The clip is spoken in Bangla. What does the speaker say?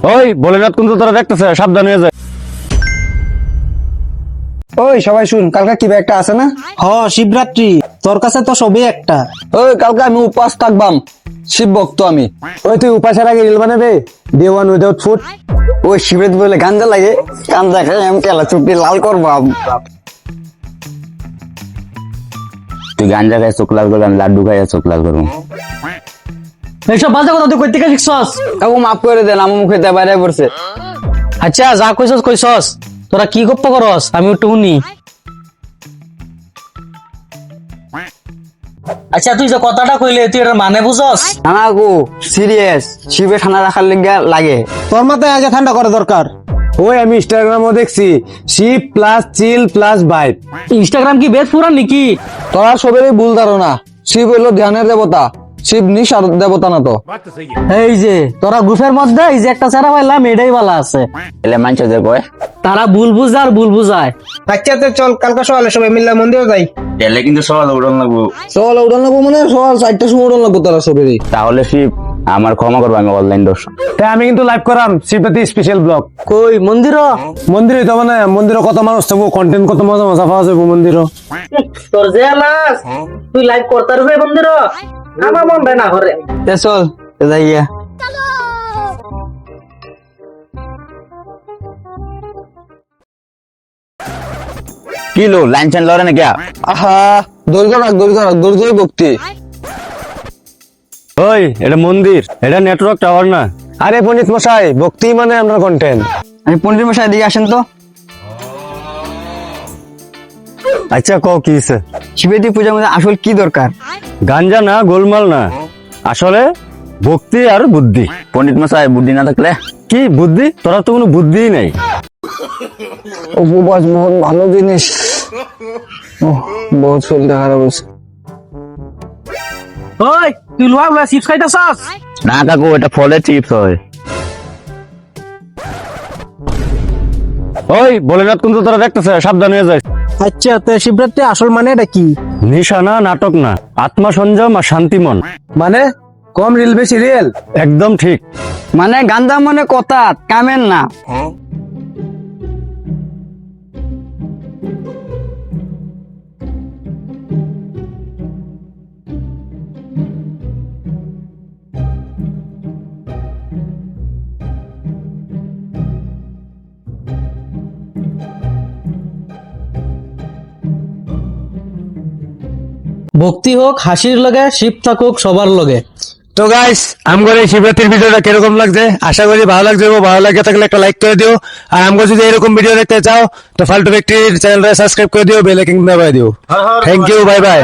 ওই ভোলেনাথ কিন্তু তোরা দেখতেছে, সাবধান হয়ে যায়। ওই সবাই শুন, কালকে কি একটা আছে না? শিবরাত্রি, তোর কাছে তো সবই একটা। ওই কালকে আমি উপাস থাকবাম, শিব ভক্ত আমি। ওই তুই উপাসের আগে রিল বানাবে, ডে ওয়ান উইদাউট ফুড। ওই শিবের বলে গাঞ্জা লাগে, গাঞ্জা খাই আমি কেলা চুপটি লাল করবাম। তুই গাঞ্জা খাই চোখ লাল করবি, আমি লাড্ডু খাই চোখ লাল করবো। এইসব বাজে কথা তুই কই থেকে শিখছস? কাকু মাফ করে দেন, আমার মুখে দিয়ে বাইরে পড়ছে। আচ্ছা যা কইছস কইছস, তোরা কি গপ্প করস আমি একটু শুনি। আচ্ছা তুই যে কথাটা কইলে তুই এর মানে বুঝস? না কাকু সিরিয়াস, শিবে ঠান্ডা রাখার লেগে লাগে। তোর মাথায় আগে ঠান্ডা করে দরকার। ওই আমি ইনস্টাগ্রামও দেখছি, শিপ প্লাস চিল প্লাস ভাইব। ইনস্টাগ্রাম কি বেশ পুরান নাকি? তোরা সবেরই ভুল ধারণা, শিব হইলো ধ্যানের দেবতা, শিব নিশার দেবতা না তো। এই যে তোরা গ্রুপের মধ্যে এই যে একটা চেরা পাইলাম, এটাই ভালো আছে। এলে মানছে যে কয় তারা ভুল বুঝে আর ভুল বুঝায়। আচ্ছা তো চল কালকে সকালে সবাই মিলে মন্দিরে যাই। এলে কিন্তু সকাল উড়ন লাগবো। সকাল উঠান লাগবো মানে সকাল 4টার সময় উঠান লাগবো তোরা সবেরই। তাহলে শিব আমার ক্ষমা করবো, আমি অনলাইন দোষ। তাই আমি কিন্তু লাইভ করাম শিবরাত্রি স্পেশাল ব্লগ। কই মন্দির? মন্দিরে তো মানে মন্দিরে কত মানুষ থাকবো, কন্টেন্ট কত মজা মজা পাওয়া যাবো মন্দির। তোর যে আলাস তুই লাইভ করতে পারবে মন্দির? আমার মন না করে। চল যাই গিয়া। কি লো লাইন চান লড়ে না क्या? আহা দৈর্ঘ্য রাখ, দৈর্ঘ্যই ভক্তি। ওই এটা মন্দির, এটা নেটওয়ার্ক টাওয়ার না। আরে পণ্ডিত মশাই, ভক্তি মানে আমরা কন্টেন্ট। আমি পন্ডিত মশাই দিকে আসেন তো। আচ্ছা কও কি হইছে? শিবের পূজার মধ্যে আসল কি দরকার? গাঞ্জা না, গোলমাল না, আসলে ভক্তি আর বুদ্ধি। পণ্ডিত মশাই বুদ্ধি না থাকলে কি বুদ্ধি? তোরা তো কোনো বুদ্ধিই নাই। উপবাস বহুত ভালো জিনিস। বহুত শরীরটা খারাপ হয়েছে। ওই তুই লোয়া চিপস খাইতাছস? না কাকু, এটা ফলের চিপস হয়। ওই ভোলেনাথ কিন্তু তোরা দেখতেছে, সাবধান হয়ে যায়। আচ্ছা তো শিবরাত্রি আসল মানে এটা কি? নিশানা নাটক না, আত্মা সংযম আর শান্তিমন। মানে কম রিল বেশি রিয়েল। একদম ঠিক। মানে গান্দা মানে কথা কামেন না। ভক্তি হোক হাসির লগে, শিব থাকুক সবার লগে। তো গাইস আমগো এই শিবরাত্রির ভিডিওটা কিরকম লাগছে? আশা করি ভালো লাগছে। ভালো লাগে থাকলে একটা লাইক করে দিও। আর আমগো যদি এরকম ভিডিও দেখতে চাও তো ফালতু ব্যক্তির চ্যানেলটা সাবস্ক্রাইব করে দিও, বেল আইকন দাবায় দিও। Thank you, bye by.